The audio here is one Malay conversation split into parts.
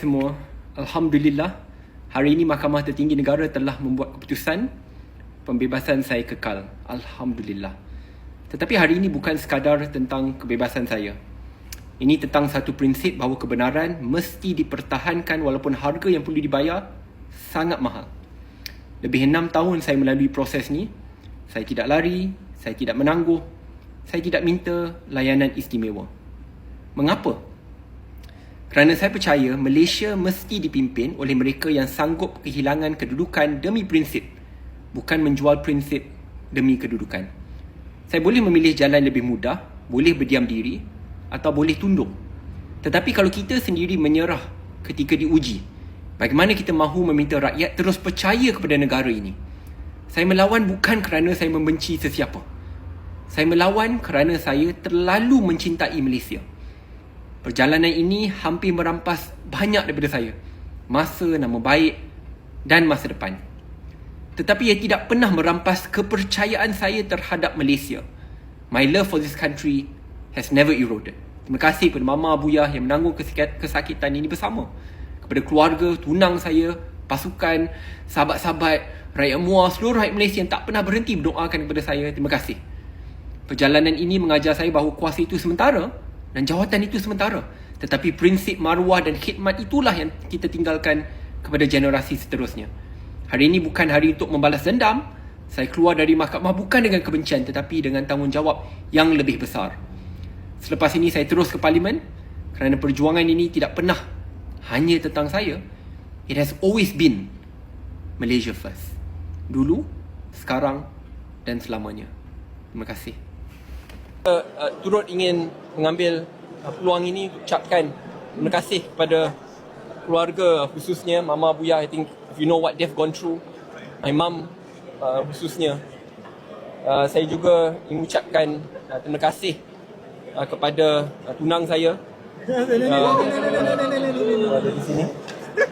Semua, Alhamdulillah, hari ini Mahkamah Tertinggi Negara telah membuat keputusan pembebasan saya kekal. Alhamdulillah. Tetapi hari ini bukan sekadar tentang kebebasan saya. Ini tentang satu prinsip bahawa kebenaran mesti dipertahankan walaupun harga yang perlu dibayar sangat mahal. Lebih 6 tahun saya melalui proses ni. Saya tidak lari, saya tidak menangguh, saya tidak minta layanan istimewa. Mengapa? Kerana saya percaya Malaysia mesti dipimpin oleh mereka yang sanggup kehilangan kedudukan demi prinsip, bukan menjual prinsip demi kedudukan. Saya boleh memilih jalan lebih mudah, boleh berdiam diri atau boleh tunduk. Tetapi kalau kita sendiri menyerah ketika diuji, bagaimana kita mahu meminta rakyat terus percaya kepada negara ini? Saya melawan bukan kerana saya membenci sesiapa. Saya melawan kerana saya terlalu mencintai Malaysia. Perjalanan ini hampir merampas banyak daripada saya. Masa, nama baik dan masa depan. Tetapi ia tidak pernah merampas kepercayaan saya terhadap Malaysia. My love for this country has never eroded. Terima kasih kepada Mama Abuyah yang menanggung kesakitan ini bersama. Kepada keluarga, tunang saya, pasukan, sahabat-sahabat, rakyat Muar, seluruh rakyat Malaysia yang tak pernah berhenti berdoakan kepada saya. Terima kasih. Perjalanan ini mengajar saya bahawa kuasa itu sementara dan jawatan itu sementara. Tetapi prinsip maruah dan khidmat itulah yang kita tinggalkan kepada generasi seterusnya. Hari ini bukan hari untuk membalas dendam. Saya keluar dari mahkamah bukan dengan kebencian tetapi dengan tanggungjawab yang lebih besar. Selepas ini saya terus ke Parlimen kerana perjuangan ini tidak pernah hanya tentang saya. It has always been Malaysia first. Dulu, sekarang dan selamanya. Terima kasih. Turut ingin mengambil peluang ini untuk ucapkan terima kasih kepada keluarga, khususnya Mama Abuyah. I think if you know what they've gone through, my mum khususnya. Saya juga ingin ucapkan terima kasih kepada tunang saya ada di sini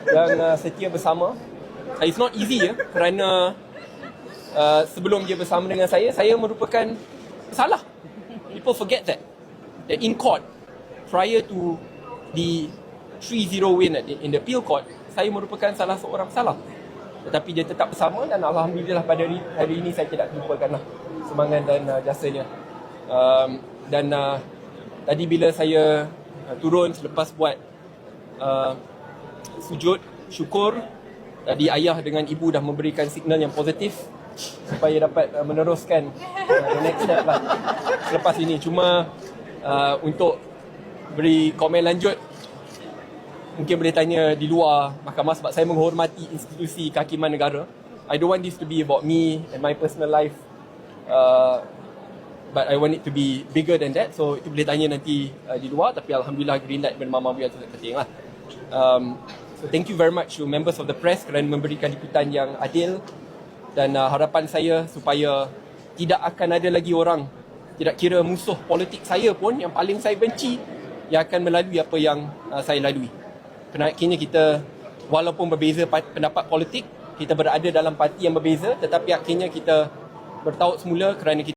yang setia bersama. It's not easy kerana sebelum dia bersama dengan saya merupakan salah. People forget that in court, prior to the 3-0 win in the appeal court, saya merupakan salah seorang salah. Tetapi dia tetap bersama dan Alhamdulillah pada hari ini saya tidak lupakanlah semangat dan jasanya. Tadi bila saya turun selepas buat sujud syukur, tadi ayah dengan ibu dah memberikan signal yang positif supaya dapat meneruskan the next step lah selepas ini. Cuma untuk beri komen lanjut mungkin boleh tanya di luar mahkamah sebab saya menghormati institusi kehakiman negara. I don't want this to be about me and my personal life, but I want it to be bigger than that. So itu boleh tanya nanti di luar. Tapi Alhamdulillah green light dengan Mama Abuyah itu penting lah. So thank you very much to members of the press kerana memberikan liputan yang adil. Dan harapan saya supaya tidak akan ada lagi orang, tidak kira musuh politik saya pun yang paling saya benci, yang akan melalui apa yang saya lalui. Kerana akhirnya kita walaupun berbeza pendapat politik, kita berada dalam parti yang berbeza, tetapi akhirnya kita bertaut semula kerana kita